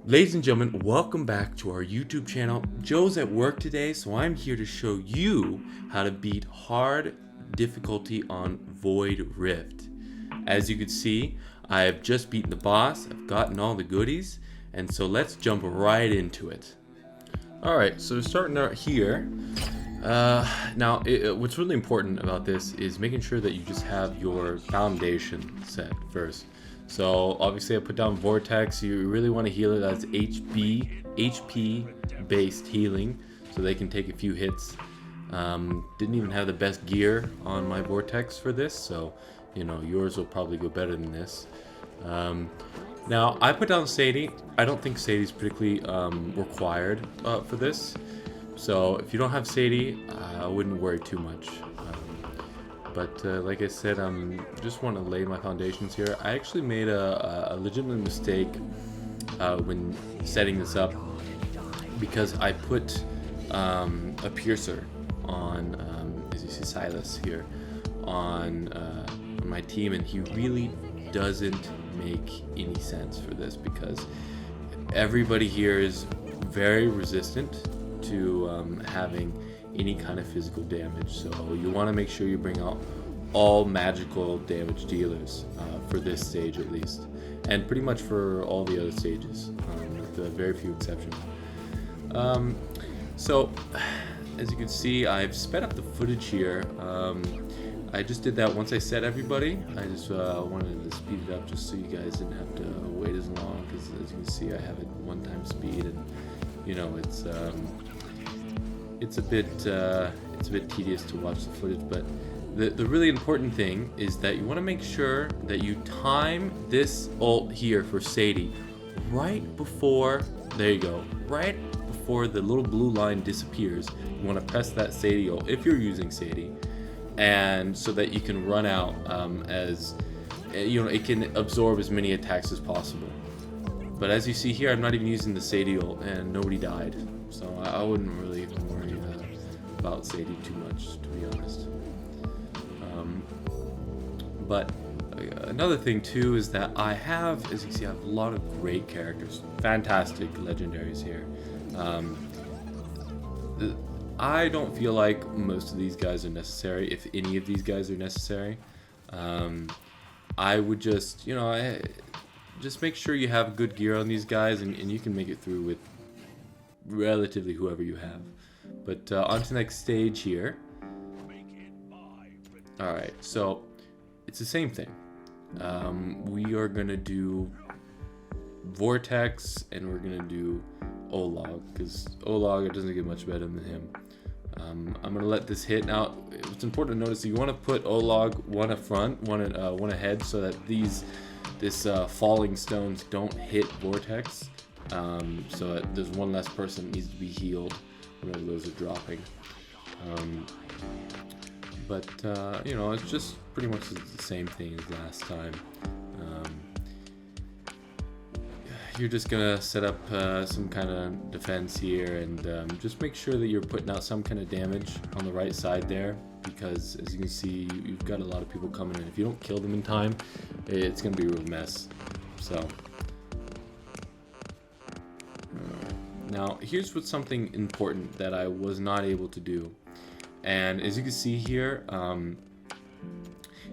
Ladies and gentlemen, welcome back to our YouTube channel. Joe's at work today, so I'm here to show you how to beat hard difficulty on Void Rift. As you can see, I have just beaten the boss, I've gotten all the goodies, and so let's jump right into it. Alright, so starting out here, what's really important about this is making sure that you just have your foundation set first. So obviously I put down Vortex. You really want to heal it as HP based healing so they can take a few hits. Didn't even have the best gear on my Vortex for this, so you know yours will probably go better than this. Now I put down Sadie. I don't think Sadie's particularly required for this, so if you don't have Sadie, I wouldn't worry too much. But like I said, just want to lay my foundations here. I actually made a legitimate mistake when setting this up because I put a piercer on, as you see Silas here, on my team, and he really doesn't make any sense for this because everybody here is very resistant to having any kind of physical damage, so you want to make sure you bring out all magical damage dealers for this stage at least, and pretty much for all the other stages, with very few exceptions. So as you can see, I've sped up the footage here. I just did that once I set everybody. I just wanted to speed it up just so you guys didn't have to wait as long, because as you can see I have it 1x speed, and you know it's a bit tedious to watch the footage, but the really important thing is that you want to make sure that you time this ult here for Sadie right before, there you go, right before the little blue line disappears. You want to press that Sadie ult if you're using Sadie, and so that you can run out as you know, it can absorb as many attacks as possible. But as you see here, I'm not even using the Sadie ult and nobody died, so I wouldn't really even worry about Sadie too much, to be honest. But another thing too is that I have, as you can see, I have a lot of great characters, fantastic legendaries here. I don't feel like most of these guys are necessary, if any of these guys are necessary. I would just, you know, just make sure you have good gear on these guys, and you can make it through with relatively whoever you have. But on to the next stage here. Alright, so it's the same thing. We are going to do Vortex, and we're going to do Olog, because Olog, it doesn't get much better than him. I'm going to let this hit. Now, it's important to notice that you want to put Olog one up front, one ahead, so that this falling stones don't hit Vortex, so that there's one less person that needs to be healed whenever those are dropping. But you know, it's just pretty much the same thing as last time. You're just gonna set up some kind of defense here, and just make sure that you're putting out some kind of damage on the right side there, because as you can see, you've got a lot of people coming in. If you don't kill them in time, it's gonna be a real mess. So now here's what's something important that I was not able to do, and as you can see here,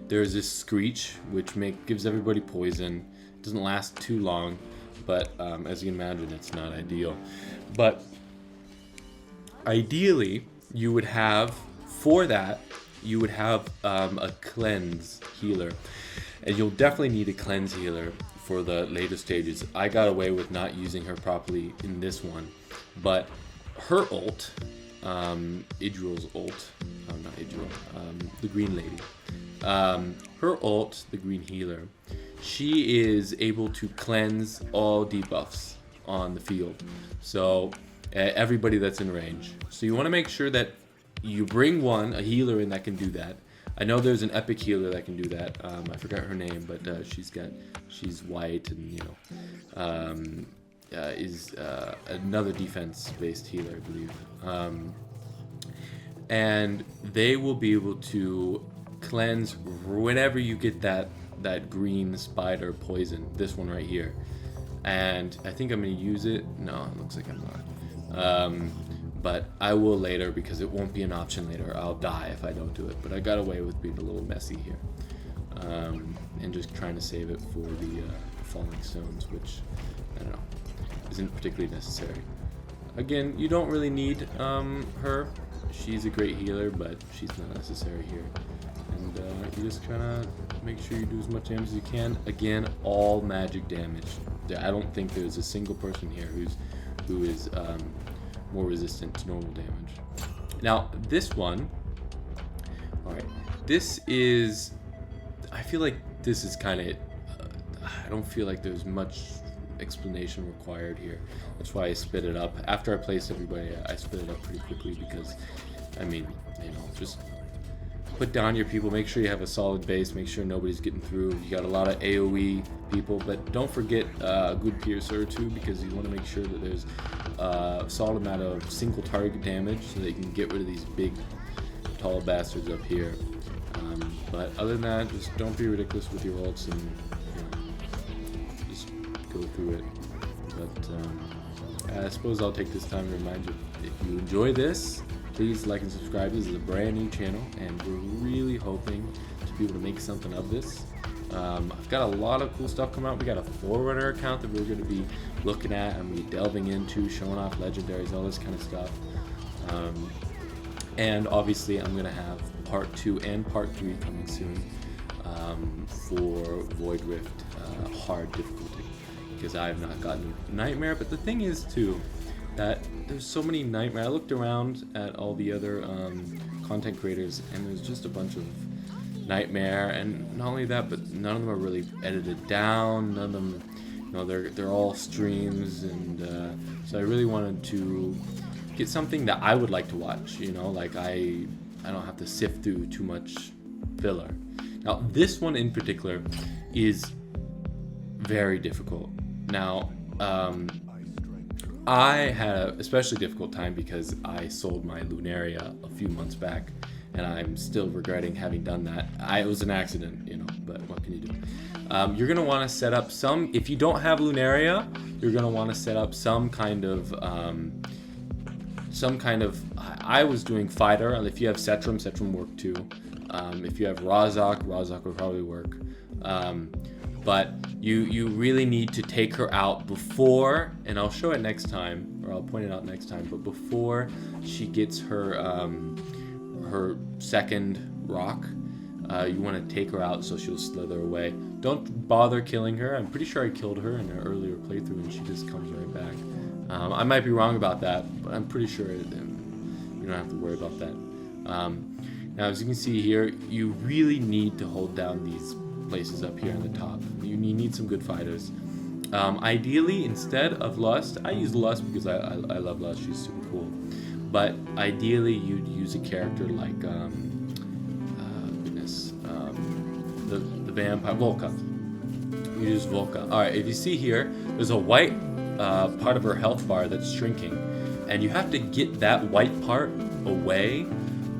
there's this screech which gives everybody poison. It doesn't last too long, but as you can imagine, it's not ideal. But ideally, you would have, for that, you would have a cleanse healer, and you'll definitely need a cleanse healer for the later stages. I got away with not using her properly in this one, but her ult, Idril's ult, not Idril, the green lady, her ult, the green healer, she is able to cleanse all debuffs on the field, so everybody that's in range. So you want to make sure that you bring a healer in that can do that. I know there's an epic healer that can do that. I forgot her name, but she's white, and you know, is another defense-based healer, I believe. And they will be able to cleanse whenever you get that green spider poison. This one right here. and I think I'm going to use it. No, it looks like I'm not. But I will later, because it won't be an option later. I'll die if I don't do it. But I got away with being a little messy here. And just trying to save it for the falling stones, which, I don't know, isn't particularly necessary. Again, you don't really need her. She's a great healer, but she's not necessary here. And you just kind of make sure you do as much damage as you can. Again, all magic damage. I don't think there's a single person here who is more resistant to normal damage. Now, this one, alright, this is, I feel like this is kind of, I don't feel like there's much explanation required here. That's why I split it up. After I placed everybody, I split it up pretty quickly because, I mean, you know, just put down your people, make sure you have a solid base, make sure nobody's getting through. You got a lot of AoE people, but don't forget a good piercer too, because you want to make sure that there's a solid amount of single target damage so that you can get rid of these big tall bastards up here. But other than that, just don't be ridiculous with your ults and, you know, just go through it. But I suppose I'll take this time to remind you, if you enjoy this, please like and subscribe. This is a brand new channel, and we're really hoping to be able to make something of this. I've got a lot of cool stuff coming out. We got a Forerunner account that we're going to be looking at and be delving into, showing off legendaries, all this kind of stuff. And obviously I'm going to have part 2 and part 3 coming soon for Void Rift hard difficulty, because I have not gotten Nightmare. But the thing is too, that there's so many Nightmare. I looked around at all the other content creators, and there's just a bunch of Nightmare, and not only that, but none of them are really edited down. None of them, you know, they're all streams, and so I really wanted to get something that I would like to watch. You know, like I don't have to sift through too much filler. Now, this one in particular is very difficult. Now, I had an especially difficult time because I sold my Lunaria a few months back, and I'm still regretting having done that. It was an accident, you know, but what can you do? You're going to want to set up some, if you don't have Lunaria, you're going to want to set up some kind of, I was doing fighter. If you have Setram worked too. If you have Razak would probably work. But you really need to take her out before, and I'll show it next time, or I'll point it out next time, but before she gets her her second rock, you want to take her out so she'll slither away. Don't bother killing her. I'm pretty sure I killed her in an earlier playthrough and she just comes right back. I might be wrong about that, but I'm pretty sure you don't have to worry about that. Now, as you can see here, you really need to hold down these places up here on the top. You need some good fighters. Ideally, instead of Lust, I use Lust because I love Lust. She's super cool. But ideally, you'd use a character like the vampire Volca. You use Volca. All right. If you see here, there's a white part of her health bar that's shrinking, and you have to get that white part away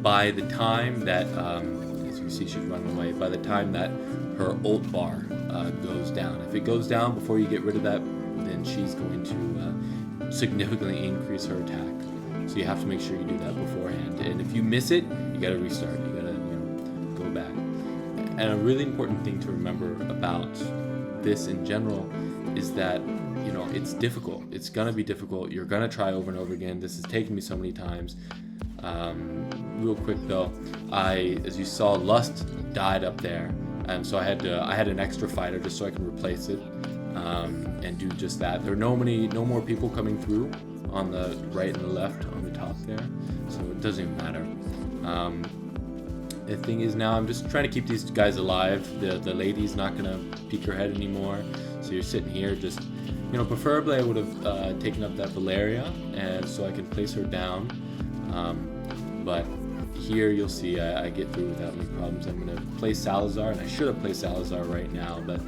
by the time that, as you see, she's running away. By the time that her ult bar goes down. If it goes down before you get rid of that, then she's going to significantly increase her attack. So you have to make sure you do that beforehand. And if you miss it, you got to restart. You got to, go back. And a really important thing to remember about this in general is that, it's difficult. It's gonna be difficult. You're gonna try over and over again. This has taken me so many times. Real quick though, as you saw, Lust died up there. And so I had an extra fighter just so I can replace it and do just that. There are no more people coming through on the right and the left on the top there, so it doesn't even matter. The thing is, now I'm just trying to keep these guys alive. The lady's not gonna peek her head anymore, so you're sitting here just, preferably I would have taken up that Valeria, and so I can place her down. But here you'll see I get through without any problems. I'm going to play Salazar, and I should have played Salazar right now, but,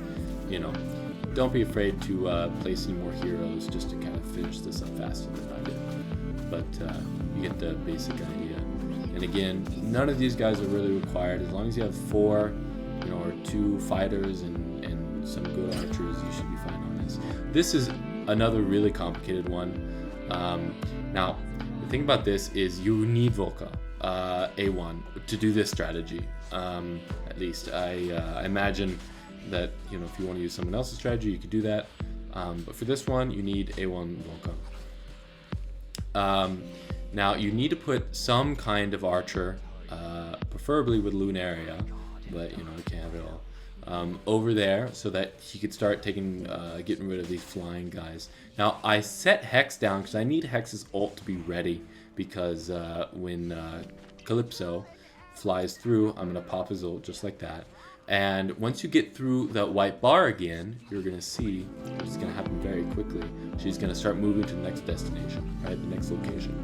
don't be afraid to place any more heroes just to kind of finish this up faster than I did. But you get the basic idea. And again, none of these guys are really required. As long as you have 4, or 2 fighters and some good archers, you should be fine on this. this is another really complicated one. Now, the thing about this is you need Volca A1 to do this strategy. At least I imagine that, you know, if you want to use someone else's strategy, you could do that. But for this one, you need A1 Volca. Now, you need to put some kind of archer, preferably with Lunaria, but you know, you can't have it all, over there so that he could start getting rid of these flying guys. Now, I set Hex down because I need Hex's ult to be ready, because when Calypso flies through, I'm going to pop his ult just like that. And once you get through that white bar again, you're going to see it's going to happen very quickly. She's going to start moving to the next destination, right? The next location.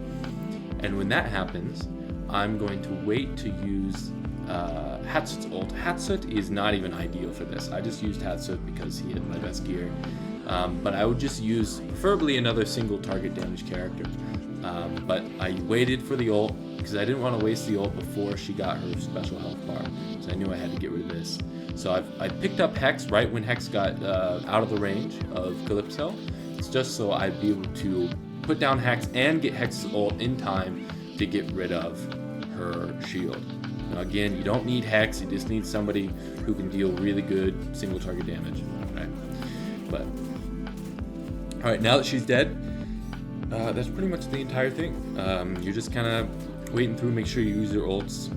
And when that happens, I'm going to wait to use Hatsut's ult. Hatsut is not even ideal for this. I just used Hatsut because he had my best gear. But I would just use preferably another single target damage character. But I waited for the ult because I didn't want to waste the ult before she got her special health bar. So I knew I had to get rid of this. So I picked up Hex right when Hex got out of the range of Calypso. It's just so I'd be able to put down Hex and get Hex's ult in time to get rid of her shield. Now again, you don't need Hex, you just need somebody who can deal really good single target damage. Right? But alright, now that she's dead, that's pretty much the entire thing. You're just kind of waiting through, make sure you use your ults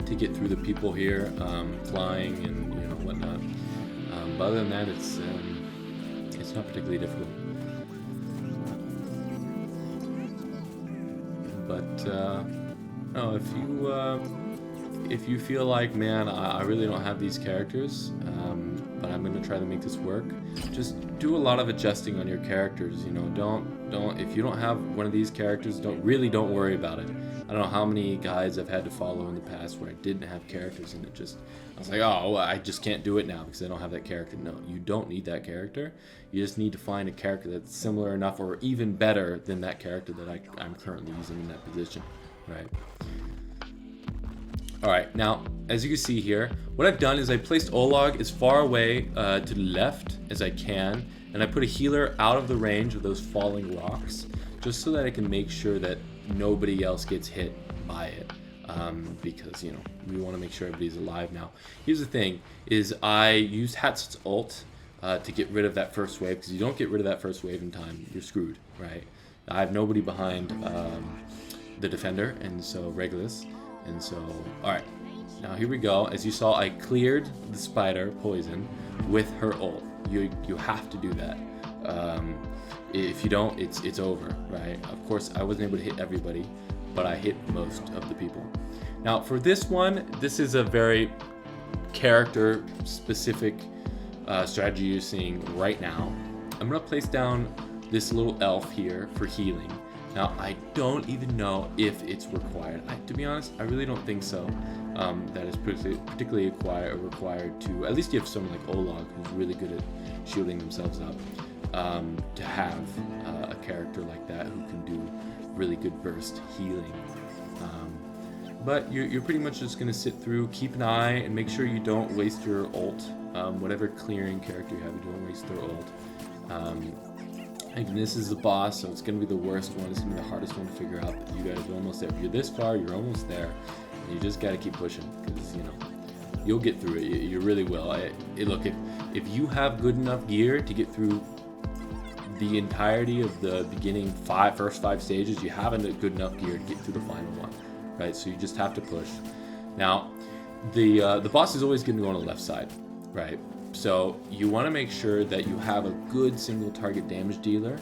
to get through the people here, flying and you know whatnot. But other than that, it's not particularly difficult. But no, if you feel like, man, I really don't have these characters, but I'm gonna try to make this work, just do a lot of adjusting on your characters. You know, don't if you don't have one of these characters, don't worry about it. I don't know how many guys I've had to follow in the past where I didn't have characters, and I was like, oh, well, I just can't do it now because I don't have that character. No, you don't need that character. You just need to find a character that's similar enough or even better than that character that I'm currently using in that position, right? Alright, now, as you can see here, what I've done is I placed Olog as far away to the left as I can, and I put a healer out of the range of those falling rocks, just so that I can make sure that nobody else gets hit by it, because, you know, we want to make sure everybody's alive now. Here's the thing, is I used Hatsut's ult to get rid of that first wave, because you don't get rid of that first wave in time, you're screwed, right? I have nobody behind the defender, and so Regulus. And so, alright, now here we go. As you saw, I cleared the spider poison with her ult. You have to do that. If you don't, it's over, right? Of course, I wasn't able to hit everybody, but I hit most of the people. Now, for this one, this is a very character-specific strategy you're seeing right now. I'm going to place down this little elf here for healing. Now, I don't even know if it's required. To be honest, I really don't think so. That is particularly required to, at least you have someone like Olog, who's really good at shielding themselves up, to have a character like that who can do really good burst healing. But you're pretty much just going to sit through, keep an eye, and make sure you don't waste your ult. Whatever clearing character you have, you don't waste their ult. And this is the boss, so it's going to be the worst one. It's going to be the hardest one to figure out. But you guys are almost there. If you're this far, you're almost there. And you just got to keep pushing, because, you know, you'll get through it. You really will. Look, if you have good enough gear to get through the entirety of the beginning first five stages, you have good enough gear to get through the final one, right? So you just have to push. Now, the boss is always going to go on the left side, right? So you want to make sure that you have a good single target damage dealer,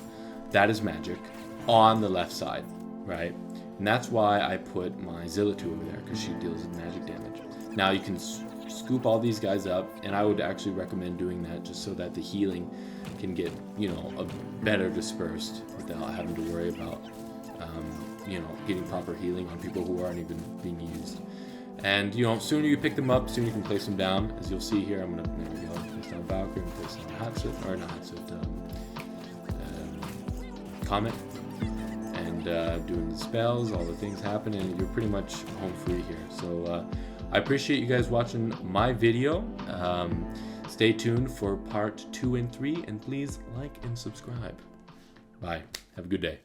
that is magic, on the left side, right? And that's why I put my Zillatu over there, because she deals magic damage. Now you can scoop all these guys up, and I would actually recommend doing that just so that the healing can get, you know, a better dispersed without having to worry about, you know, getting proper healing on people who aren't even being used. And, you know, sooner you pick them up, sooner you can place them down. As you'll see here, I'm going to place down Valkyrie, and place down Hatsut, or not Hatsut, Comet. And doing the spells, all the things happen, and you're pretty much home free here. So I appreciate you guys watching my video. Stay tuned for part 2 and 3, and please like and subscribe. Bye. Have a good day.